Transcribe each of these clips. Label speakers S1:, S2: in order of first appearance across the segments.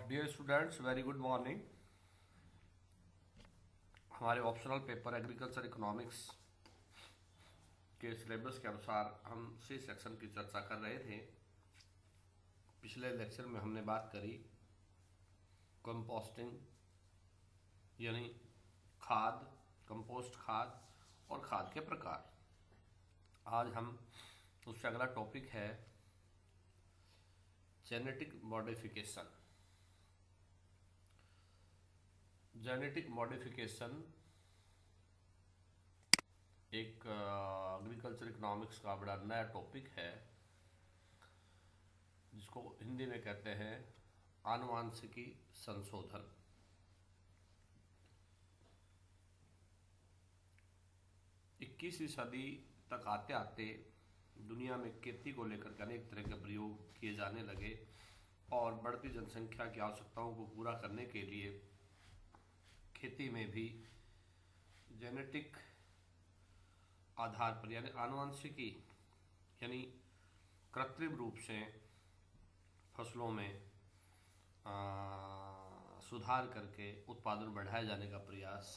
S1: Dear students, very good morning. हमारे optional paper agriculture economics के syllabus के अनुसार हम सी सेक्शन की चर्चा कर रहे थे। पिछले लेक्चर में हमने बात करी कंपोस्टिंग यानी खाद, कंपोस्ट खाद और खाद के प्रकार। आज हम उससे अगला टॉपिक है जेनेटिक मॉडिफिकेशन। जेनेटिक मॉडिफिकेशन एक एग्रीकल्चर इकोनॉमिक्स का बड़ा नया टॉपिक है, जिसको हिंदी में कहते हैं आनुवांशिकी संशोधन। इक्कीसवीं सदी तक आते आते दुनिया में खेती को लेकर के अनेक तरह के प्रयोग किए जाने लगे और बढ़ती जनसंख्या की आवश्यकताओं को पूरा करने के लिए खेती में भी जेनेटिक आधार पर यानी आनुवंशिकी यानी कृत्रिम रूप से फसलों में सुधार करके उत्पादन बढ़ाए जाने का प्रयास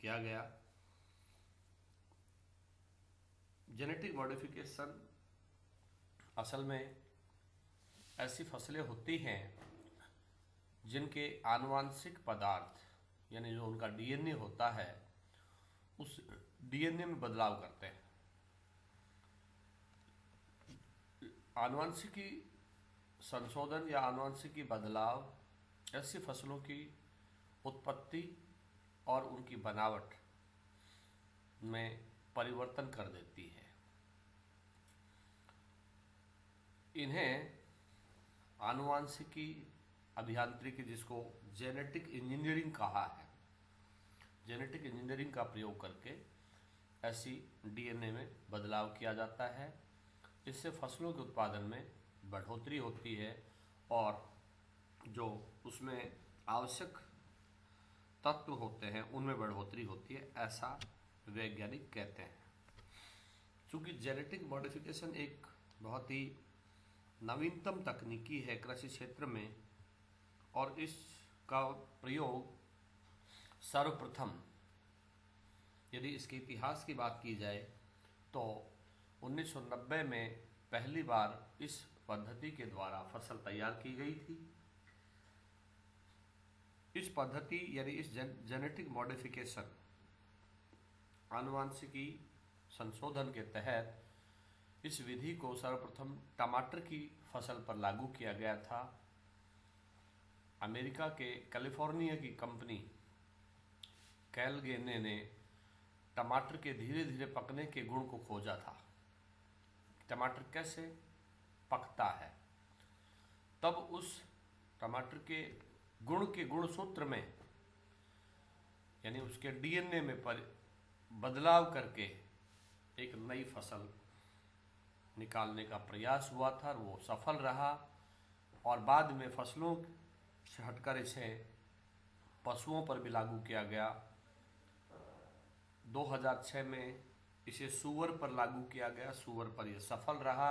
S1: किया गया। जेनेटिक मॉडिफिकेशन असल में ऐसी फसलें होती हैं जिनके आनुवांशिक पदार्थ यानी जो उनका डीएनए होता है उस डीएनए में बदलाव करते हैं। आनुवंशिकी संशोधन या आनुवंशिकी बदलाव ऐसी फसलों की उत्पत्ति और उनकी बनावट में परिवर्तन कर देती है। इन्हें आनुवंशिकी अभियांत्रिकी, जिसको जेनेटिक इंजीनियरिंग कहा है, जेनेटिक इंजीनियरिंग का प्रयोग करके ऐसी डीएनए में बदलाव किया जाता है। इससे फसलों के उत्पादन में बढ़ोतरी होती है और जो उसमें आवश्यक तत्व होते हैं उनमें बढ़ोतरी होती है, ऐसा वैज्ञानिक कहते हैं। चूँकि जेनेटिक मॉडिफिकेशन एक बहुत ही नवीनतम तकनीकी है कृषि क्षेत्र में और इसका प्रयोग सर्वप्रथम यदि इसके इतिहास की बात की जाए तो 1990 में पहली बार इस पद्धति के द्वारा फसल तैयार की गई थी। इस पद्धति यानी इस जेनेटिक मॉडिफिकेशन आनुवंशिकी संशोधन के तहत इस विधि को सर्वप्रथम टमाटर की फसल पर लागू किया गया था। अमेरिका के कैलिफोर्निया की कंपनी कैलगेने ने टमाटर के धीरे धीरे पकने के गुण को खोजा था। टमाटर कैसे पकता है, तब उस टमाटर के गुण सूत्र में यानी उसके डीएनए में बदलाव करके एक नई फसल निकालने का प्रयास हुआ था और वो सफल रहा। और बाद में फसलों से हटकर इसे पशुओं पर भी लागू किया गया। 2006 में इसे सूअर पर लागू किया गया, सूअर पर यह सफल रहा।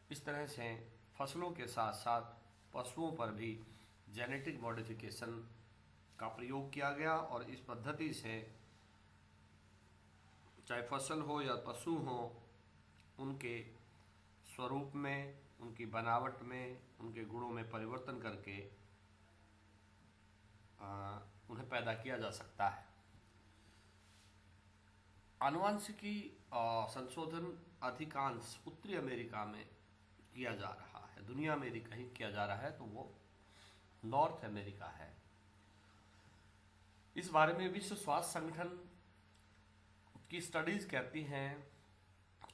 S1: इस तरह से फसलों के साथ साथ पशुओं पर भी जेनेटिक मॉडिफिकेशन का प्रयोग किया गया और इस पद्धति से चाहे फसल हो या पशु हो, उनके स्वरूप में, उनकी बनावट में, उनके गुणों में परिवर्तन करके उन्हें पैदा किया जा सकता है। आनुवंशिकी संशोधन अधिकांश उत्तरी अमेरिका में किया जा रहा है। दुनिया में यदि कहीं किया जा रहा है तो वो नॉर्थ अमेरिका है। इस बारे में विश्व स्वास्थ्य संगठन की स्टडीज कहती हैं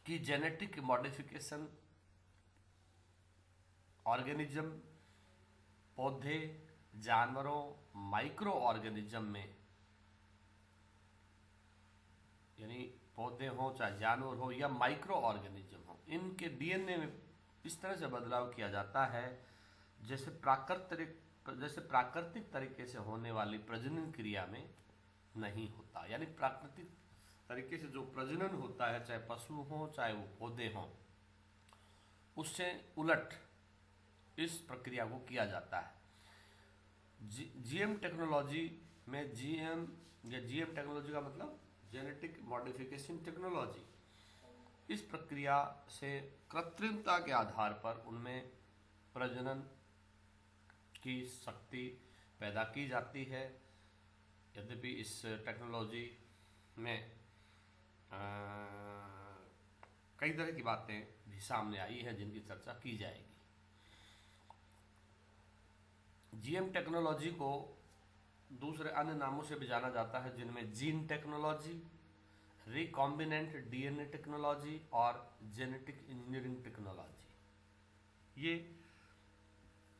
S1: कि जेनेटिक मॉडिफिकेशन ऑर्गेनिज्म, पौधे, जानवरों, माइक्रो ऑर्गेनिज्म में यानी पौधे हों चाहे जानवर हो या माइक्रो ऑर्गेनिज्म हो, इनके डीएनए में इस तरह से बदलाव किया जाता है जैसे प्राकृतिक तरीके से होने वाली प्रजनन क्रिया में नहीं होता। यानी प्राकृतिक तरीके से जो प्रजनन होता है, चाहे पशु हो चाहे वो पौधे हों, उससे उलट इस प्रक्रिया को किया जाता है। जीएम टेक्नोलॉजी में जीएम या जीएम टेक्नोलॉजी का मतलब जेनेटिक मॉडिफिकेशन टेक्नोलॉजी। इस प्रक्रिया से कृत्रिमता के आधार पर उनमें प्रजनन की शक्ति पैदा की जाती है। यद्यपि इस टेक्नोलॉजी में कई तरह की बातें भी सामने आई है जिनकी चर्चा की जाएगी। जीएम टेक्नोलॉजी को दूसरे अन्य नामों से भी जाना जाता है, जिनमें gene technology, recombinant DNA technology और जेनेटिक इंजीनियरिंग टेक्नोलॉजी। ये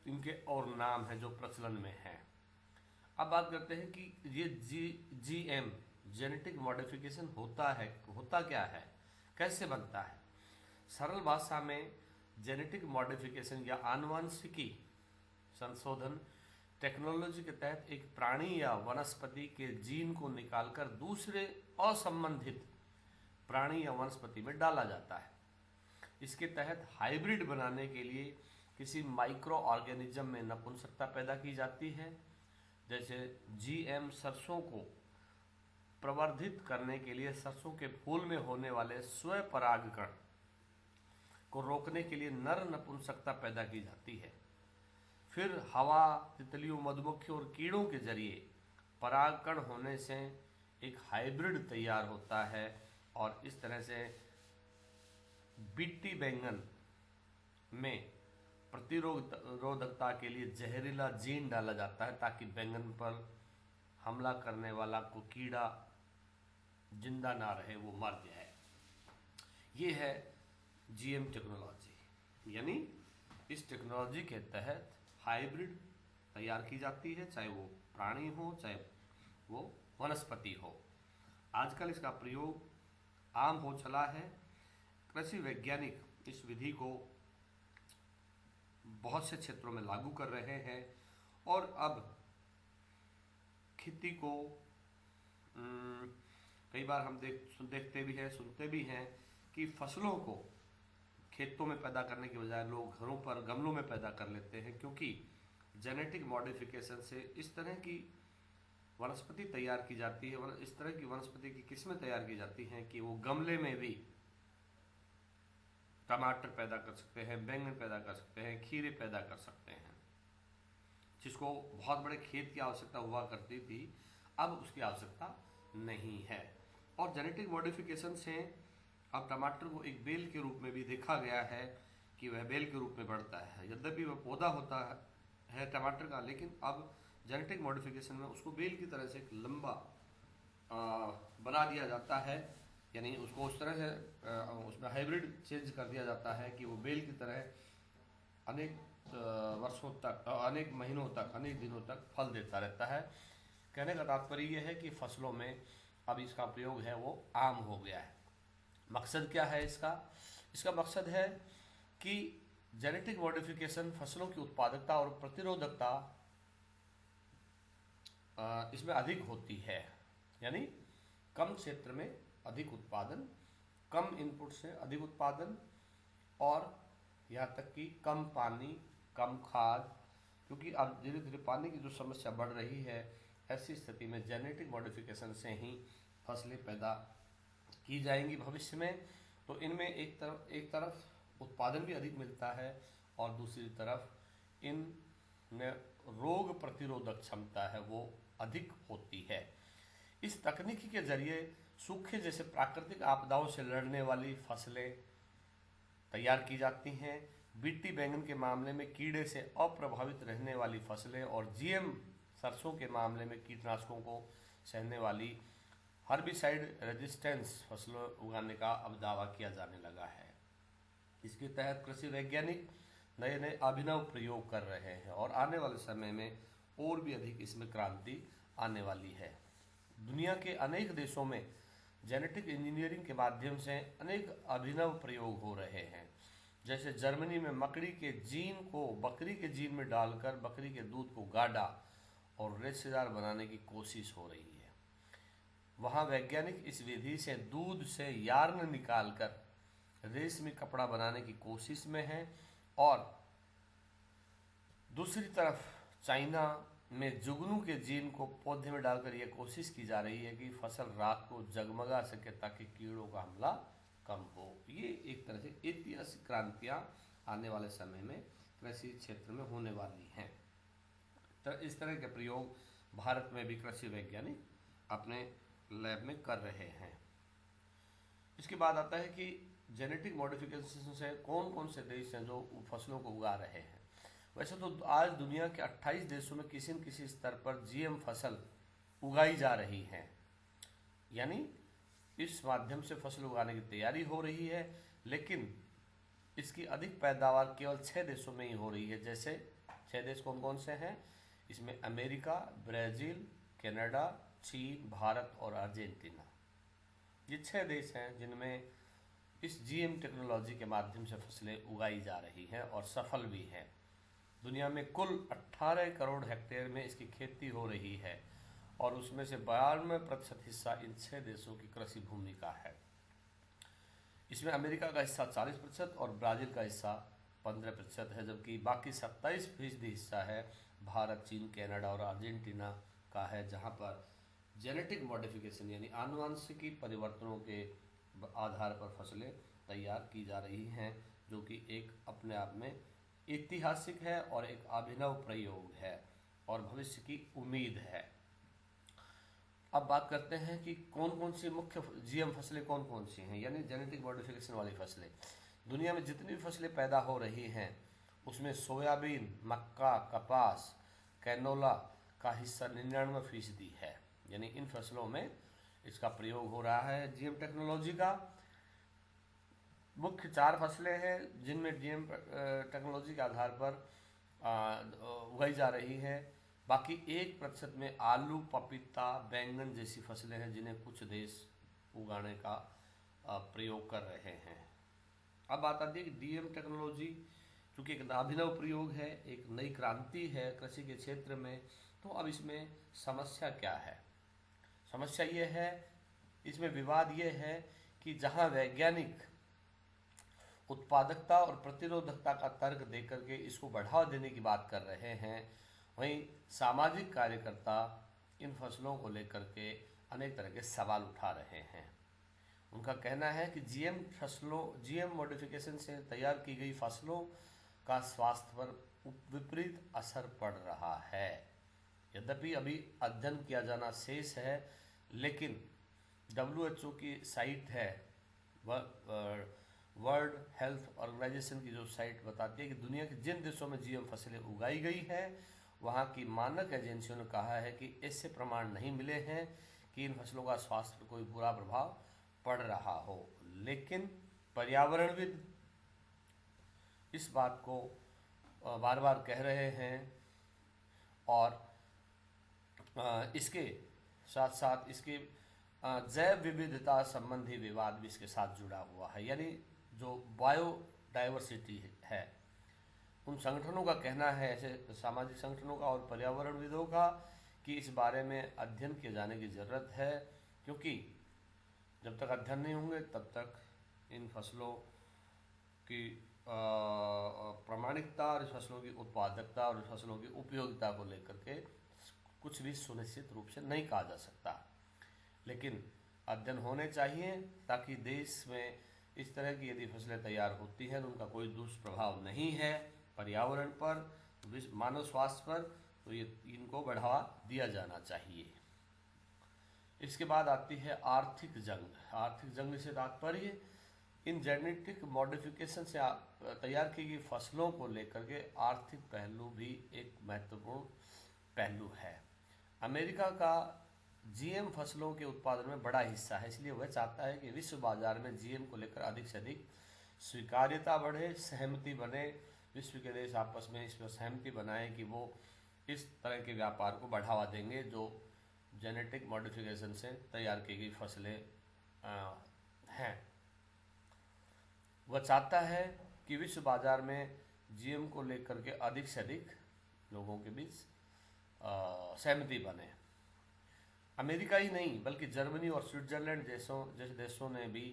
S1: इनके और नाम हैं जो प्रचलन में हैं। अब बात करते हैं कि ये जीएम जेनेटिक मॉडिफिकेशन होता क्या है, कैसे बनता है। सरल भाषा में जेनेटिक मॉडिफिकेशन या आनुवंशिकी संशोधन टेक्नोलॉजी के तहत एक प्राणी या वनस्पति के जीन को निकालकर दूसरे असंबंधित प्राणी या वनस्पति में डाला जाता है। इसके तहत हाइब्रिड बनाने के लिए किसी माइक्रो ऑर्गेनिज्म में नपुंसकता पैदा की जाती है। जैसे जीएम सरसों को प्रवर्धित करने के लिए सरसों के फूल में होने वाले स्वपरागकण को रोकने के लिए नर नपुंसकता पैदा की जाती है। फिर हवा, तितलियों, मधुमक्खियों और कीड़ों के जरिए परागकण होने से एक हाइब्रिड तैयार होता है और इस तरह से बीटी बैंगन में प्रतिरोधकता के लिए जहरीला जीन डाला जाता है ताकि बैंगन पर हमला करने वाला को कीड़ा जिंदा ना रहे, वो मर जाए। ये है जीएम टेक्नोलॉजी। यानी इस टेक्नोलॉजी के तहत हाइब्रिड तैयार की जाती है, चाहे वो प्राणी हो चाहे वो वनस्पति हो। आजकल इसका प्रयोग आम हो चला है। कृषि वैज्ञानिक इस विधि को बहुत से क्षेत्रों में लागू कर रहे हैं और अब खेती को कई बार हम देखते भी हैं, सुनते भी हैं कि फसलों को खेतों में पैदा करने के बजाय लोग घरों पर गमलों में पैदा कर लेते हैं, क्योंकि जेनेटिक मॉडिफिकेशन से इस तरह की वनस्पति तैयार की जाती है, इस तरह की वनस्पति की किस्में तैयार की जाती हैं कि वो गमले में भी टमाटर पैदा कर सकते हैं, बैंगन पैदा कर सकते हैं, खीरे पैदा कर सकते हैं। जिसको बहुत बड़े खेत की आवश्यकता हुआ करती थी, अब उसकी आवश्यकता नहीं है। और जेनेटिक मॉडिफिकेशन से अब टमाटर को एक बेल के रूप में भी देखा गया है कि वह बेल के रूप में बढ़ता है। यद्यपि वह पौधा होता है टमाटर का, लेकिन अब जेनेटिक मॉडिफिकेशन में उसको बेल की तरह से एक लंबा बना दिया जाता है। यानी उसको उस तरह से उसमें हाइब्रिड चेंज कर दिया जाता है कि वो बेल की तरह अनेक वर्षों तक, अनेक महीनों तक, अनेक दिनों तक फल देता रहता है। कहने का तात्पर्य यह है कि फसलों में अब इसका प्रयोग है वो आम हो गया है। मकसद क्या है इसका? इसका मकसद है कि जेनेटिक मॉडिफिकेशन फसलों की उत्पादकता और प्रतिरोधकता इसमें अधिक होती है। यानी कम क्षेत्र में अधिक उत्पादन, कम इनपुट से अधिक उत्पादन, और यहाँ तक कि कम पानी, कम खाद, क्योंकि अब धीरे धीरे पानी की जो समस्या बढ़ रही है, ऐसी स्थिति में जेनेटिक मॉडिफिकेशन से ही फसलें पैदा की जाएंगी भविष्य में। तो इनमें एक तरफ उत्पादन भी अधिक मिलता है और दूसरी तरफ इनमें रोग प्रतिरोधक क्षमता है वो अधिक होती है। इस तकनीकी के जरिए सूखे जैसे प्राकृतिक आपदाओं से लड़ने वाली फसलें तैयार की जाती हैं। बीटी बैंगन के मामले में कीड़े से अप्रभावित रहने वाली फसलें और जीएम सरसों के मामले में कीटनाशकों को सहने वाली हर्बिसाइड रेजिस्टेंस फसलों उगाने का अब दावा किया जाने लगा है। इसके तहत कृषि वैज्ञानिक नए नए अभिनव प्रयोग कर रहे हैं और आने वाले समय में और भी अधिक इसमें क्रांति आने वाली है। दुनिया के अनेक देशों में जेनेटिक इंजीनियरिंग के माध्यम से अनेक अभिनव प्रयोग हो रहे हैं। जैसे जर्मनी में मकड़ी के जीन को बकरी के जीन में डालकर बकरी के दूध को गाढ़ा और रेशेदार बनाने की कोशिश हो रही है। वहाँ वैज्ञानिक इस विधि से दूध से यार्न निकालकर रेशमी कपड़ा बनाने की कोशिश में है। और दूसरी तरफ चाइना में जुगनू के जीन को पौधे में डालकर यह कोशिश की जा रही है कि फसल रात को जगमगा सके ताकि कीड़ों का हमला कम हो। ये एक तरह से ऐतिहासिक क्रांतियां आने वाले समय में कृषि क्षेत्र में होने वाली हैं। तो इस तरह के प्रयोग भारत में भी कृषि वैज्ञानिक अपने लैब में कर रहे हैं। इसके बाद आता है कि जेनेटिक मॉडिफिकेशन से कौन कौन से देश हैं जो फसलों को उगा रहे हैं। वैसे तो आज दुनिया के 28 देशों में किसी न किसी स्तर पर जीएम फसल उगाई जा रही है, यानी इस माध्यम से फसल उगाने की तैयारी हो रही है, लेकिन इसकी अधिक पैदावार केवल 6 देशों में ही हो रही है। जैसे 6 देश कौन कौन से हैं? इसमें अमेरिका, ब्राज़ील, कनाडा, चीन, भारत और अर्जेंटीना, ये 6 देश हैं जिनमें इस जीएम टेक्नोलॉजी के माध्यम से फसलें उगाई जा रही हैं और सफल भी हैं। दुनिया में कुल 18 करोड़ हेक्टेयर में इसकी खेती हो रही है और उसमें से 92% हिस्सा इन 6 देशों की कृषि भूमि का है। इसमें अमेरिका का हिस्सा 40% और ब्राज़ील का हिस्सा 15% है, जबकि बाकी 27% हिस्सा है भारत, चीन, कनाडा और अर्जेंटीना का है, जहां पर जेनेटिक मॉडिफिकेशन यानी आनुवंशिकी परिवर्तनों के आधार पर फसलें तैयार की जा रही हैं, जो कि एक अपने आप में ऐतिहासिक है और एक अभिनव प्रयोग है और भविष्य की उम्मीद है। अब बात करते हैं कि कौन कौन सी मुख्य जीएम फसलें कौन कौन सी हैं, यानी जेनेटिक मॉडिफिकेशन वाली फसलें। दुनिया में जितनी भी फसलें पैदा हो रही हैं उसमें सोयाबीन, मक्का, कपास, कैनोला का हिस्सा 99% है, यानी इन फसलों में इसका प्रयोग हो रहा है जीएम टेक्नोलॉजी का। मुख्य 4 फसलें हैं जिनमें जीएम टेक्नोलॉजी के आधार पर उगाई जा रही है। बाकी 1% में आलू, पपीता, बैंगन जैसी फसलें हैं जिन्हें कुछ देश उगाने का प्रयोग कर रहे हैं। अब बात आती है कि डीएम टेक्नोलॉजी चूँकि एक अभिनव प्रयोग है, एक नई क्रांति है कृषि के क्षेत्र में, तो अब इसमें समस्या क्या है? समस्या ये है, इसमें विवाद ये है कि जहाँ वैज्ञानिक उत्पादकता और प्रतिरोधकता का तर्क देकर के इसको बढ़ावा देने की बात कर रहे हैं, वहीं सामाजिक कार्यकर्ता इन फसलों को लेकर के अनेक तरह के सवाल उठा रहे हैं। उनका कहना है कि जीएम मॉडिफिकेशन से तैयार की गई फसलों का स्वास्थ्य पर विपरीत असर पड़ रहा है। यद्यपि अभी अध्ययन किया जाना शेष है, लेकिन WHO की साइट है, वर्ल्ड हेल्थ ऑर्गेनाइजेशन की जो साइट बताती है कि दुनिया के जिन देशों में जीएम फसलें उगाई गई है वहाँ की मानक एजेंसियों ने कहा है कि ऐसे प्रमाण नहीं मिले हैं कि इन फसलों का स्वास्थ्य पर कोई बुरा प्रभाव पड़ रहा हो। लेकिन पर्यावरणविद इस बात को बार बार कह रहे हैं और इसके साथ साथ इसके जैव विविधता संबंधी विवाद भी इसके साथ जुड़ा हुआ है, यानी जो बायोडाइवर्सिटी है। उन संगठनों का कहना है, ऐसे सामाजिक संगठनों का और पर्यावरणविदों का, कि इस बारे में अध्ययन किए जाने की ज़रूरत है, क्योंकि जब तक अध्ययन नहीं होंगे तब तक इन फसलों की प्रामाणिकता और इस फसलों की उत्पादकता और इस फसलों की उपयोगिता को लेकर के कुछ भी सुनिश्चित रूप से नहीं कहा जा सकता। लेकिन अध्ययन होने चाहिए ताकि देश में इस तरह की यदि फसलें तैयार होती हैं तो उनका कोई दुष्प्रभाव नहीं है पर्यावरण पर, मानव स्वास्थ्य पर, तो ये इनको बढ़ावा दिया जाना चाहिए। इसके बाद आती है आर्थिक जंग। आर्थिक जंग से तात्पर्य इन जेनेटिक मॉडिफिकेशन से तैयार की गई फसलों को लेकर के आर्थिक पहलू भी एक महत्वपूर्ण पहलू है। अमेरिका का जीएम फसलों के उत्पादन में बड़ा हिस्सा है, इसलिए वह चाहता है कि विश्व बाजार में जीएम को लेकर अधिक से अधिक स्वीकार्यता बढ़े, सहमति बने, विश्व के देश आपस में इस पर सहमति बनाएं कि वो इस तरह के व्यापार को बढ़ावा देंगे जो जेनेटिक मॉडिफिकेशन से तैयार की गई फसलें हैं। वह चाहता है कि विश्व बाजार में जीएम को लेकर के अधिक से अधिक लोगों के बीच सहमति बने। अमेरिका ही नहीं बल्कि जर्मनी और स्विट्जरलैंड जैसे देशों ने भी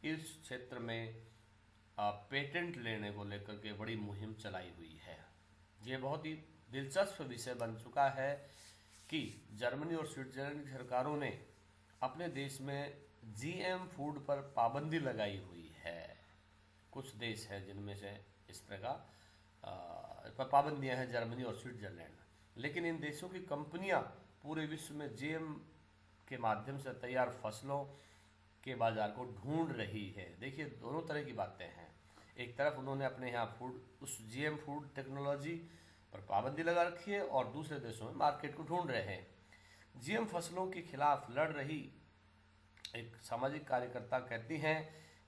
S1: इस क्षेत्र में पेटेंट लेने को लेकर के बड़ी मुहिम चलाई हुई है। ये बहुत ही दिलचस्प विषय बन चुका है कि जर्मनी और स्विट्जरलैंड की सरकारों ने अपने देश में जीएम फूड पर पाबंदी लगाई हुई है। कुछ देश हैं जिनमें से इस प्रकार पर पाबंदियां हैं, जर्मनी और स्विट्जरलैंड। लेकिन इन देशों की कंपनियां पूरे विश्व में जीएम के माध्यम से तैयार फसलों के बाजार को ढूंढ रही है। देखिए, दोनों तरह की बातें हैं। एक तरफ उन्होंने अपने यहाँ फूड, उस जीएम फूड टेक्नोलॉजी पर पाबंदी लगा रखी है और दूसरे देशों में मार्केट को ढूंढ रहे हैं। जीएम फसलों के खिलाफ लड़ रही एक सामाजिक कार्यकर्ता कहती हैं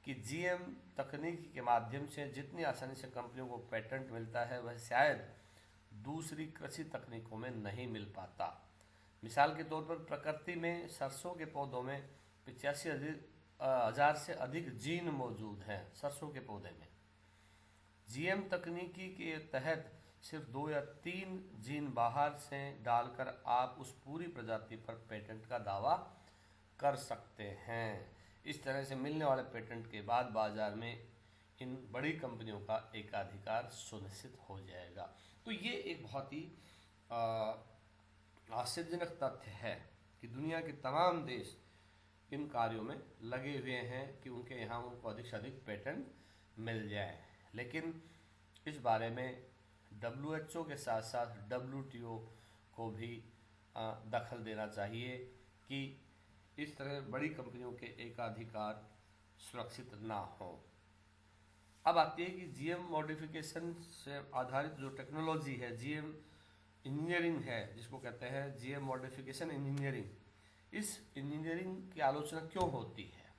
S1: कि जीएम तकनीक के माध्यम से जितनी आसानी से कंपनियों को पेटेंट मिलता है वह शायद दूसरी कृषि तकनीकों में नहीं मिल पाता। मिसाल के तौर पर प्रकृति में सरसों के पौधों में 85,000 से अधिक जीन मौजूद हैं। सरसों के पौधे में जीएम तकनीकी के तहत सिर्फ 2 या 3 जीन बाहर से डालकर आप उस पूरी प्रजाति पर पेटेंट का दावा कर सकते हैं। इस तरह से मिलने वाले पेटेंट के बाद बाजार में इन बड़ी कंपनियों का एकाधिकार सुनिश्चित हो जाएगा। तो ये एक बहुत ही आश्चर्यजनक तथ्य है कि दुनिया के तमाम देश इन कार्यों में लगे हुए हैं कि उनके यहाँ उनको अधिक से अधिक पेटेंट मिल जाए। लेकिन इस बारे में WHO के साथ साथ WTO को भी दखल देना चाहिए कि इस तरह बड़ी कंपनियों के एकाधिकार सुरक्षित ना हो। अब आती है कि जीएम मॉडिफिकेशन से आधारित जो टेक्नोलॉजी है, जीएम इंजीनियरिंग है, जिसको कहते हैं जीएम मॉडिफिकेशन इंजीनियरिंग, इस इंजीनियरिंग की आलोचना क्यों होती है?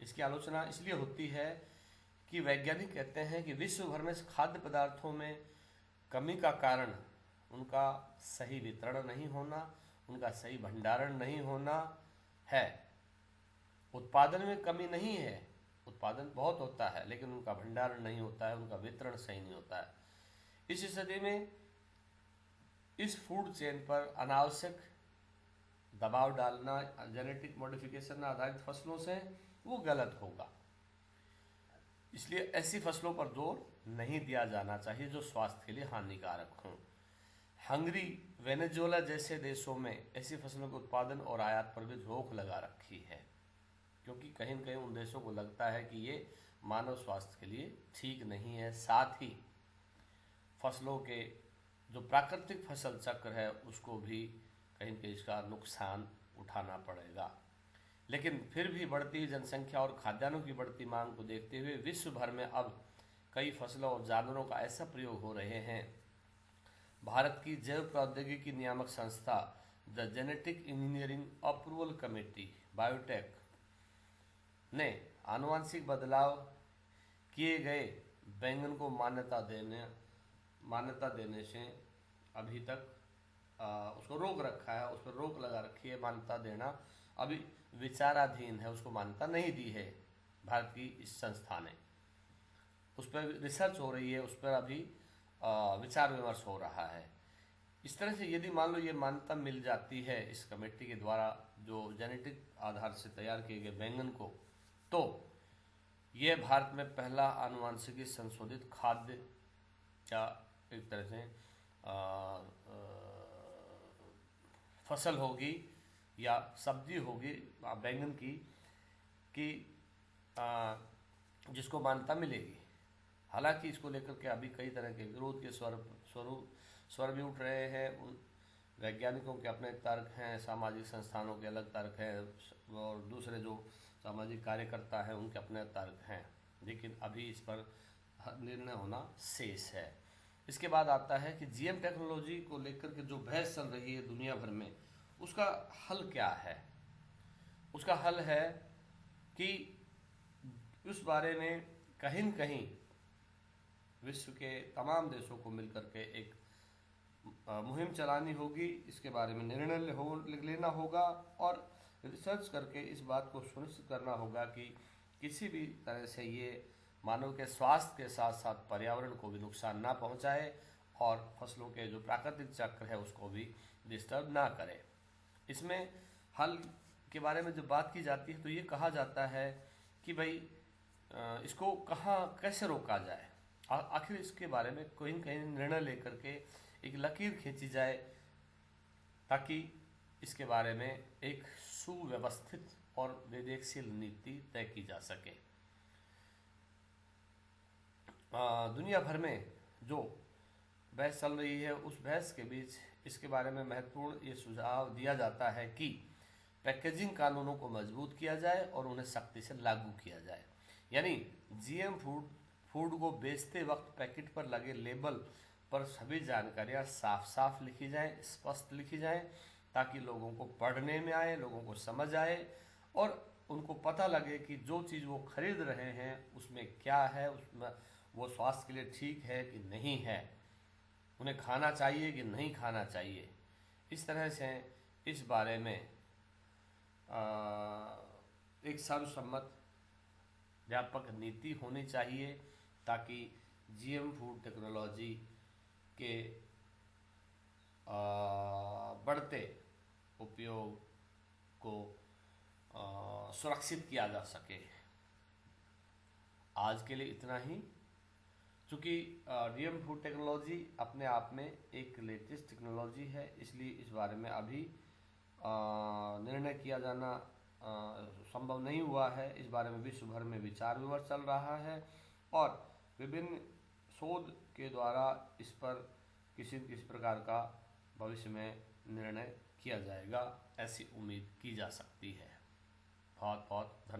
S1: इसकी आलोचना इसलिए होती है कि वैज्ञानिक कहते हैं कि विश्व भर में खाद्य पदार्थों में कमी का कारण उनका सही वितरण नहीं होना, उनका सही भंडारण नहीं होना है। उत्पादन में कमी नहीं है, उत्पादन बहुत होता है, लेकिन उनका भंडारण नहीं होता है, उनका वितरण सही नहीं होता है। इस स्थिति में इस फूड चेन पर अनावश्यक दबाव डालना जेनेटिक मॉडिफिकेशन आधारित फसलों से वो गलत होगा। इसलिए ऐसी फसलों पर जोर नहीं दिया जाना चाहिए जो स्वास्थ्य के लिए हानिकारक हों। हंगरी, वेनेजुएला जैसे देशों में ऐसी फसलों के उत्पादन और आयात पर भी रोक लगा रखी है, क्योंकि कहीं न कहीं उन देशों को लगता है कि ये मानव स्वास्थ्य के लिए ठीक नहीं है। साथ ही फसलों के जो प्राकृतिक फसल चक्र है उसको भी कहीं न कहीं इसका नुकसान उठाना पड़ेगा। लेकिन फिर भी बढ़ती हुई जनसंख्या और खाद्यान्नों की बढ़ती मांग को देखते हुए विश्व भर में अब कई फसलों और जानवरों का ऐसा प्रयोग हो रहे हैं। भारत की जैव प्रौद्योगिकी नियामक संस्था the genetic engineering approval committee biotech ने आनुवंशिक बदलाव किए गए बैंगन को मान्यता देने से अभी तक उसको रोक रखा है, उस पर रोक लगा रखी है। मान्यता देना अभी विचाराधीन है, उसको मान्यता नहीं दी है भारत की इस संस्था ने। उस पर रिसर्च हो रही है, उस पर अभी विचार विमर्श हो रहा है। इस तरह से यदि मान लो ये मान्यता मिल जाती है इस कमेटी के द्वारा जो जेनेटिक आधार से तैयार किए गए बैंगन को, तो यह भारत में पहला आनुवंशिकी संशोधित खाद्य या एक तरह से फसल होगी या सब्जी होगी बैंगन की कि जिसको मान्यता मिलेगी। हालांकि इसको लेकर के अभी कई तरह के विरोध के स्वर भी उठ रहे हैं। उन वैज्ञानिकों के अपने तर्क हैं, सामाजिक संस्थानों के अलग तर्क हैं और दूसरे जो सामाजिक कार्यकर्ता हैं उनके अपने तर्क हैं। लेकिन अभी इस पर निर्णय होना शेष है। इसके बाद आता है कि जीएम टेक्नोलॉजी को लेकर के जो बहस चल रही है दुनिया भर में, उसका हल क्या है? उसका हल है कि उस बारे में कहीं न कहीं विश्व के तमाम देशों को मिलकर के एक मुहिम चलानी होगी। इसके बारे में निर्णय लेना होगा और रिसर्च करके इस बात को सुनिश्चित करना होगा कि किसी भी तरह से ये मानव के स्वास्थ्य के साथ साथ पर्यावरण को भी नुकसान ना पहुंचाए और फसलों के जो प्राकृतिक चक्र है उसको भी डिस्टर्ब ना करे। इसमें हल के बारे में जब बात की जाती है तो ये कहा जाता है कि भाई इसको कहाँ कैसे रोका जाए। आखिर इसके बारे में कहीं न कहीं निर्णय लेकर के एक लकीर खींची जाए ताकि इसके बारे में एक सुव्यवस्थित और विवेकशील नीति तय की जा सके। दुनिया भर में जो बहस चल रही है उस बहस के बीच इसके बारे में महत्वपूर्ण ये सुझाव दिया जाता है कि पैकेजिंग कानूनों को मजबूत किया जाए और उन्हें सख्ती से लागू किया जाए। यानी जीएम फूड को बेचते वक्त पैकेट पर लगे लेबल पर सभी जानकारियां साफ साफ लिखी जाए, स्पष्ट लिखी जाए, ताकि लोगों को पढ़ने में आए, लोगों को समझ आए और उनको पता लगे कि जो चीज़ वो खरीद रहे हैं उसमें क्या है, उसमें वो स्वास्थ्य के लिए ठीक है कि नहीं है, उन्हें खाना चाहिए कि नहीं खाना चाहिए। इस तरह से इस बारे में एक सर्वसम्मत व्यापक नीति होनी चाहिए ताकि जीएम फूड टेक्नोलॉजी के बढ़ते उपयोग को सुरक्षित किया जा सके। आज के लिए इतना ही। चूँकि जीएम फूड टेक्नोलॉजी अपने आप में एक लेटेस्ट टेक्नोलॉजी है, इसलिए इस बारे में अभी निर्णय किया जाना संभव नहीं हुआ है। इस बारे में विश्व भर में विचार विमर्श चल रहा है और विभिन्न शोध के द्वारा इस पर किसी प्रकार का भविष्य में निर्णय किया जाएगा, ऐसी उम्मीद की जा सकती है। बहुत बहुत धन्यवाद।